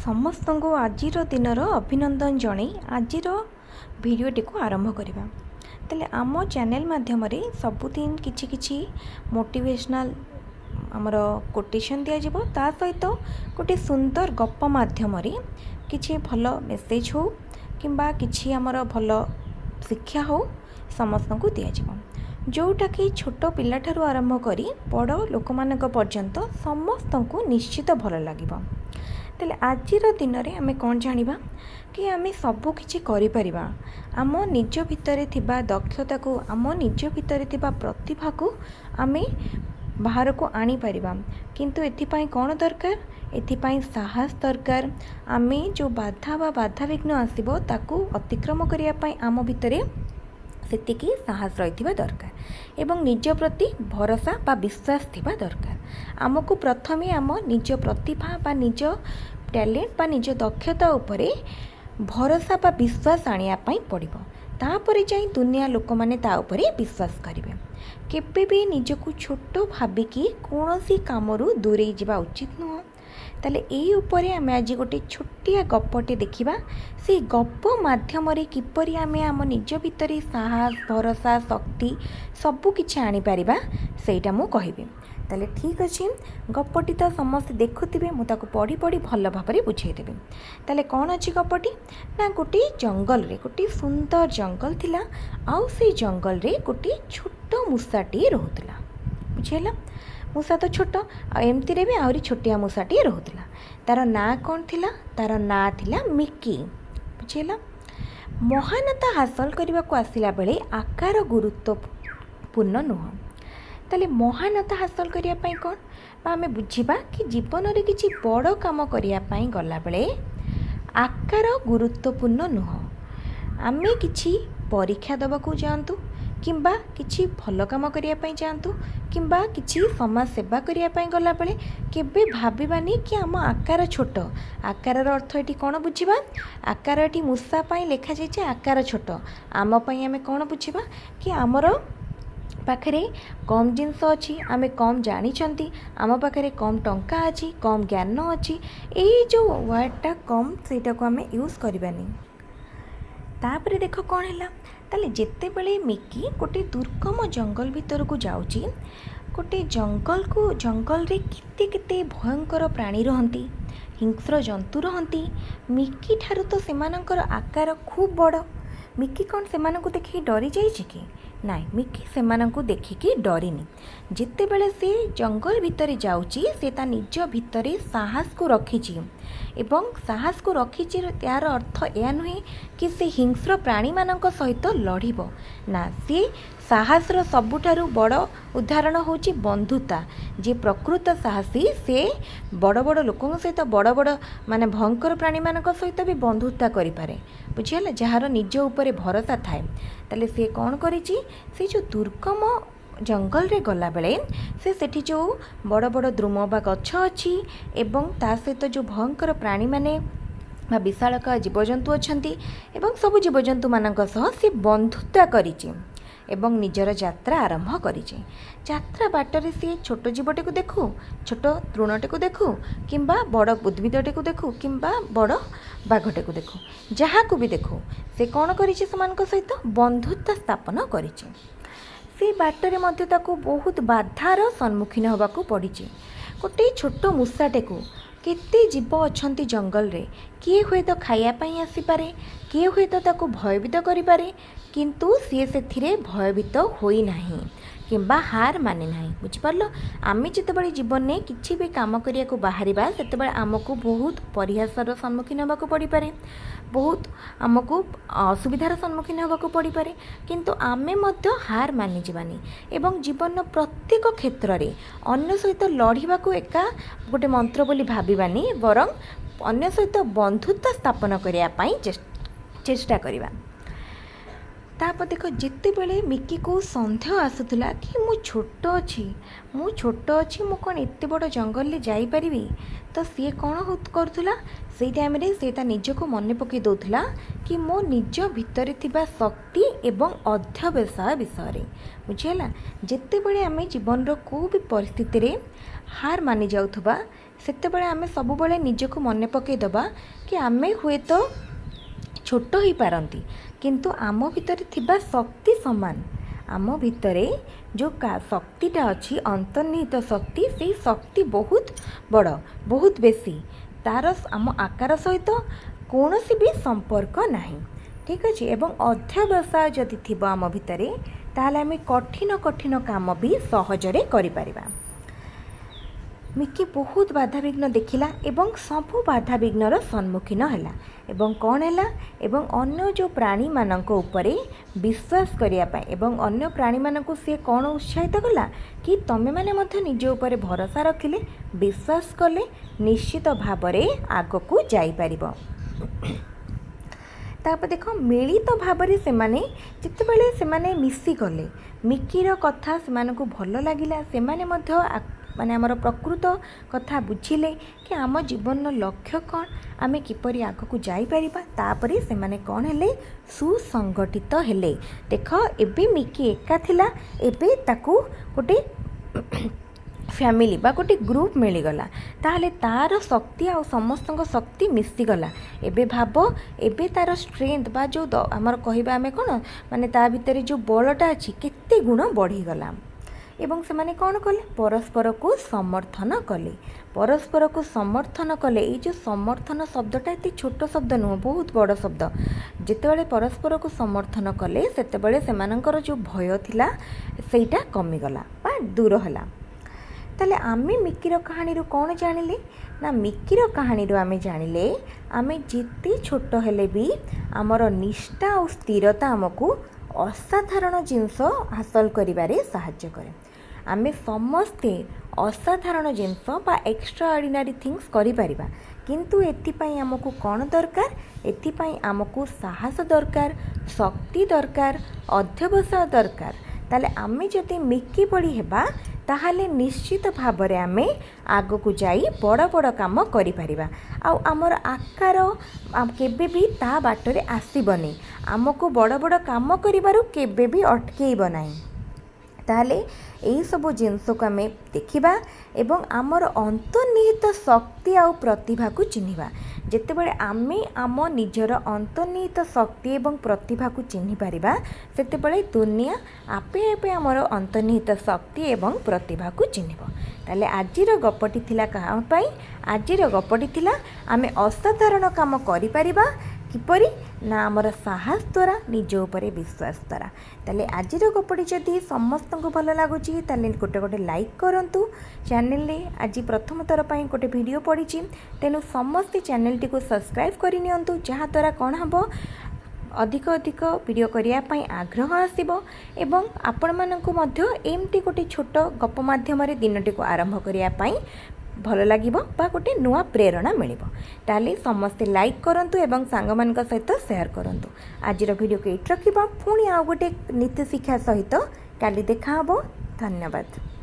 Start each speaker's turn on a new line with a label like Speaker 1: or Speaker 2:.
Speaker 1: समस्त को आज दिन अभिनंदन जन आज भिडटी को आरंभ करवा तेल आम चैनल माध्यम सबुदिन किछि मोटिवेशनल आमर कोटेशन दिज्व ता सहित गोटे सुंदर गप माध्यम किछि भल मेसेज हो किंबा किछि आमर भल शिक्षा हो समस्त को दिज्व जोटा कि छोट पिलाठारू आरंभ करी बड़ लोक मान पर्यंत समस्त को निश्चित भल लगे। तेल आज दिन में आम कौन जाना कि आम सबकि आम निज भितर थिबा दक्षता को आम निज भितर थिबा प्रतिभा को आम बाहर को आनी परिबा किंतु एथिपाई कौन दरकार एथिपाई साहस दरकार। आम जो बाधा बा बाधा विघ्न आसो ताकू अतिक्रम करने आम भितर सेतिकी साहस रही दरकार एवं निज प्रति भरोसा बा विश्वास थिबा दरकार। आमको प्रथमे आम निज प्रतिभा बा निज टैलेंट बा निज दक्षता उपरे भरोसा बा विश्वास आनिया पड़िबो तापर जाई दुनिया लोक माने ता उपरे विश्वास करिवे। केबे भी निजको छोट भाबिकी कौनसी कामरू दूरे जावा उचित नुह। ताले एई उपरे आमे आज गोटे छोटिया गपटे देखिबा से गप माध्यम किपरि आमे आम निज भितर साहस भरोसा शक्ति सबु किछि आनी परिबा सेटा मु कहिबी। ताले ठीक अच्छे गपटी तो समस्त देखुवे मुझे पढ़ी पढ़ी भल भाव बुझेदेवी। ताले कौन अच्छी गपटी ना गोटे जंगल रे गोटे सुंदर जंगल थिला आउ से जंगल रे गोटे छोट मूषाटी रोला बुझेला। मूषा तो छोट एमती भी आहरी छोटिया मूषाटी रोला तार ना कौन थिला तार ना थिला मिकी बुझेला। महानता हासिल करने को आसला बेले आकार गुरुत्वपूर्ण नुह। ताले महानता हासिल करने कौन आम बुझा कि जीवन में किसी बड़ काम करने गला बेले आकार गुरुत्वपूर्ण नुह। आम किसी परीक्षा दबाकू जातु किंबा किसी भल काम करने जातु किंबा किसी समाज सेवा करने गला बेले केबे भाविबानी कि आम आकार छोट। आकार अर्थ ये कौन बुझा आकार ये मूषा लिखा जाए आकार छोट आम आम कौन बुझा कि आमर पाखरे कम जिनस अच्छी आम कम जानी आम पाखे कम टंका अच्छी कम ज्ञान अच्छी ये जो वर्डटा कम सेटा को आम यूज करवानी। तापर देख कौन है ताले जिते बड़े मिकी गोटे दुर्गम जंगल भीतर को जाऊँगी गोटे जंगल रे केते केते भयंकर प्राणी रहंती हिंस्र जंतु रहंती। मिकी ठारू तो सेमानंकर आकार खूब बड़। मिकी कौन सेमानंकु देखि डरी जाइछि कि नाई मिकी सेमानंकु देखिकी डरिनी। जिते बेले से जंगल भितर जाउची से ता निज भितर साहस को रखिछि एवं साहस को रखिछि यार अर्थ या नुहे कि से हिंस्र प्राणी मानक सहित लड़िबो ना। से साहसर सबुठारु बड़ उदाहरण होची बंधुता। जे प्रकृत साहसी से बड़ बड़ लोकों सहित बड़ बड़ माने भयंकर प्राणी मानक सहित भी बंधुता करिपारे बुझिला जार निज उपरे भरोसा थाए। ताले से कौन करिछि से जो दुर्गम जंगल रे गला बेले से सेठी जो बड़ बड़ द्रुम बा गछ अच्छी एवं ता सहित जो भयंकर प्राणी माने बा विशालकाय जीवजंतु अछंती एवं सब जीवजंतु मानक सह से बंधुता करिछि एवं निजर यात्रा आरंभ करिछि। यात्रा बाटरे से छोट जीवटे को देखू छोट तृणटे को देखू किंबा बड़ उद्भिदटे को देखू किंबा बड़ बाघटे को देखू जहाँ को भी देखू से कौन करिछि समानक सहित बंधुता स्थापन करिछि। से बाटरे मध्य ताकू बहुत बाधार सम्मुखीन होबाकू पड़िछि। गोटे छोट मूषाटे को केते जीव अछंती जंगल रे किए हुए तो खाया पाई आसीपारे किए हुए तो ताकू भयभीत करिपारे किंतु सी से भयभीत होई नाही किंबा हार माने नाही बुझिपारल। आमे जितेबाला जीवन में किसी भी काम करिया को बाहरिबा सेतेबाला आमको बहुत परिहासर सम्मुखीन होबाकू पड़ी पारे बहुत आमको असुविधार सम्मुखीन होबाकू पड़ी पारे किंतु आमे मध्य हार मानि जिबानी एवं जीवन प्रत्येक क्षेत्र में अन्य सहित लड़िबाकू एका गोटे मंत्र बोली भाबिबानी वरं अन्य सहित बंधुता स्थापन करिया पाई चेष्टा करिबा। तापर देख जिते बेले मिकी को सन्देह आसूला कि मु छोट अच्छी मु कौन एत बड़ जंगल में जापरि तो सी कौन करूला से टाइम से निजको मन पकई दौला कि मो निज भितर थिबा शक्ति एवं अध्यवसाय विषय बुझेगा। जिते बड़े आम जीवन को भी परिस्थिति रे हार मानि जाउथबा ସେତେବେଳେ ଆମେ ସବୁବେଳେ ନିଜକୁ ମନେ ପକାଇଦେବା କି ଆମେ ହୁଏତ ଛୋଟ ହୋଇପାରନ୍ତି କିନ୍ତୁ ଆମ ଭିତରେ ଥିବା ଶକ୍ତି ସମାନ। ଆମ ଭିତରେ ଯେଉଁ ଶକ୍ତିଟା ଅଛି ଅନ୍ତର୍ନିହିତ ଶକ୍ତି, ସେଇ ଶକ୍ତି ବହୁତ ବଡ଼, ବହୁତ ବେଶୀ। ତା'ର ଆମ ଆକାର ସହିତ କୌଣସି ବି ସମ୍ପର୍କ ନାହିଁ। ଠିକ୍ ଅଛି। ଏବଂ ଅଧ୍ୟାବସାୟ ଯଦି ଥିବ ଆମ ଭିତରେ ତାହେଲେ ଆମେ କଠିନ କଠିନ କାମ ବି ସହଜରେ କରିପାରିବା। ମିକି ବହୁତ ବାଧାବିଘ୍ନ ଦେଖିଲା ଏବଂ ସବୁ ବାଧାବିଘ୍ନର ସମ୍ମୁଖୀନ ହେଲା। ଏବଂ କ'ଣ ହେଲା, ଏବଂ ଅନ୍ୟ ଯେଉଁ ପ୍ରାଣୀମାନଙ୍କ ଉପରେ ବିଶ୍ୱାସ କରିବା ପାଇଁ ଏବଂ ଅନ୍ୟ ପ୍ରାଣୀମାନଙ୍କୁ ସିଏ କ'ଣ ଉତ୍ସାହିତ କଲା କି ତମେମାନେ ମଧ୍ୟ ନିଜ ଉପରେ ଭରସା ରଖିଲେ, ବିଶ୍ୱାସ କଲେ ନିଶ୍ଚିତ ଭାବରେ ଆଗକୁ ଯାଇପାରିବ। ତାପରେ ଦେଖ, ମିଳିତ ଭାବରେ ସେମାନେ ଯେତେବେଳେ ସେମାନେ ମିଶିଗଲେ, ମିକିର କଥା ସେମାନଙ୍କୁ ଭଲ ଲାଗିଲା, ସେମାନେ ମଧ୍ୟ ମାନେ ଆମର ପ୍ରକୃତ କଥା ବୁଝିଲେ କି ଆମ ଜୀବନର ଲକ୍ଷ୍ୟ କ'ଣ, ଆମେ କିପରି ଆଗକୁ ଯାଇପାରିବା। ତାପରେ ସେମାନେ କ'ଣ ହେଲେ, ସୁସଂଗଠିତ ହେଲେ। ଦେଖ, ଏବେ ମିକି ଏକା ଥିଲା, ଏବେ ତାକୁ ଗୋଟେ ଫ୍ୟାମିଲି ବା ଗୋଟେ ଗ୍ରୁପ୍ ମିଳିଗଲା। ତାହେଲେ ତା'ର ଶକ୍ତି ଆଉ ସମସ୍ତଙ୍କ ଶକ୍ତି ମିଶିଗଲା। ଏବେ ଭାବ, ଏବେ ତା'ର ଷ୍ଟ୍ରେଂଥ ବା ଯେଉଁ ଆମର କହିବା ଆମେ କ'ଣ, ମାନେ ତା ଭିତରେ ଯେଉଁ ବଳଟା ଅଛି କେତେ ଗୁଣ ବଢ଼ିଗଲା। ଏବଂ ସେମାନେ କ'ଣ କଲେ, ପରସ୍ପରକୁ ସମର୍ଥନ କଲେ। ପରସ୍ପରକୁ ସମର୍ଥନ କଲେ। ଏଇ ଯେଉଁ ସମର୍ଥନ ଶବ୍ଦଟା ଏତେ ଛୋଟ ଶବ୍ଦ ନୁହଁ, ବହୁତ ବଡ଼ ଶବ୍ଦ। ଯେତେବେଳେ ପରସ୍ପରକୁ ସମର୍ଥନ କଲେ ସେତେବେଳେ ସେମାନଙ୍କର ଯେଉଁ ଭୟ ଥିଲା ସେଇଟା କମିଗଲା ବା ଦୂର ହେଲା। ତାହେଲେ ଆମେ ମିକିର କାହାଣୀରୁ କ'ଣ ଜାଣିଲେ ନା, ମିକିର କାହାଣୀରୁ ଆମେ ଜାଣିଲେ ଆମେ ଯେତେ ଛୋଟ ହେଲେ ବି ଆମର ନିଷ୍ଠା ଆଉ ସ୍ଥିରତା ଆମକୁ ଅସାଧାରଣ ଜିନିଷ ହାସଲ କରିବାରେ ସାହାଯ୍ୟ କରେ। ଆମେ ସମସ୍ତେ ଅସାଧାରଣ ଜିନିଷ ବା ଏକ୍ସଟ୍ରା ଅର୍ଡ଼ିନାରୀ ଥିଙ୍ଗସ୍ କରିପାରିବା, କିନ୍ତୁ ଏଥିପାଇଁ ଆମକୁ କ'ଣ ଦରକାର, ଏଥିପାଇଁ ଆମକୁ ସାହସ ଦରକାର, ଶକ୍ତି ଦରକାର, ଅଧ୍ୟବସାୟ ଦରକାର। ତାହେଲେ ଆମେ ଯଦି ମିକି ଭଳି ହେବା ତାହେଲେ ନିଶ୍ଚିତ ଭାବରେ ଆମେ ଆଗକୁ ଯାଇ ବଡ଼ ବଡ଼ କାମ କରିପାରିବା। ଆଉ ଆମର ଆକାର କେବେ ବି ତା ବାଟରେ ଆସିବନି, ଆମକୁ ବଡ଼ ବଡ଼ କାମ କରିବାରୁ କେବେ ବି ଅଟକେଇବ ନାହିଁ। ତାହେଲେ ଏହିସବୁ ଜିନିଷକୁ ଆମେ ଦେଖିବା ଏବଂ ଆମର ଅନ୍ତର୍ନିହିତ ଶକ୍ତି ଆଉ ପ୍ରତିଭାକୁ ଚିହ୍ନିବା। ଯେତେବେଳେ ଆମେ ଆମ ନିଜର ଅନ୍ତର୍ନିହିତ ଶକ୍ତି ଏବଂ ପ୍ରତିଭାକୁ ଚିହ୍ନି ପାରିବା, ସେତେବେଳେ ଦୁନିଆ ଆପେ ଆପେ ଆମର ଅନ୍ତର୍ନିହିତ ଶକ୍ତି ଏବଂ ପ୍ରତିଭାକୁ ଚିହ୍ନିବ। ତାହେଲେ ଆଜିର ଗପଟି ଥିଲା କାହା ପାଇଁ? ଆଜିର ଗପଟି ଥିଲା ଆମେ ଅସାଧାରଣ କାମ କରିପାରିବା କିପରି ନା ଆମର ସାହସ ଦ୍ୱାରା, ନିଜ ଉପରେ ବିଶ୍ୱାସ ଦ୍ୱାରା। ତାହେଲେ ଆଜିର ଗପଟି ଯଦି ସମସ୍ତଙ୍କୁ ଭଲ ଲାଗୁଛି ତାହେଲେ ଗୋଟେ ଲାଇକ୍ କରନ୍ତୁ। ଚ୍ୟାନେଲରେ ଆଜି ପ୍ରଥମ ଥର ପାଇଁ ଗୋଟେ ଭିଡ଼ିଓ ପଡ଼ିଛି, ତେଣୁ ସମସ୍ତେ ଚ୍ୟାନେଲଟିକୁ ସବସ୍କ୍ରାଇବ୍ କରିନିଅନ୍ତୁ। ଯାହାଦ୍ୱାରା କ'ଣ ହେବ, ଅଧିକ ଅଧିକ ଭିଡ଼ିଓ କରିବା ପାଇଁ ଆଗ୍ରହ ଆସିବ ଏବଂ ଆପଣମାନଙ୍କୁ ମଧ୍ୟ ଏମିତି ଗୋଟେ ଛୋଟ ଗପ ମାଧ୍ୟମରେ ଦିନଟିକୁ ଆରମ୍ଭ କରିବା ପାଇଁ ଭଲ ଲାଗିବ ବା ଗୋଟେ ନୂଆ ପ୍ରେରଣା ମିଳିବ। ତାହେଲେ ସମସ୍ତେ ଲାଇକ୍ କରନ୍ତୁ ଏବଂ ସାଙ୍ଗମାନଙ୍କ ସହିତ ସେୟାର କରନ୍ତୁ। ଆଜିର ଭିଡ଼ିଓକୁ ଏଇଠି ରଖିବା। ପୁଣି ଆଉ ଗୋଟେ ନୀତି ଶିକ୍ଷା ସହିତ କାଲି ଦେଖାହେବ। ଧନ୍ୟବାଦ।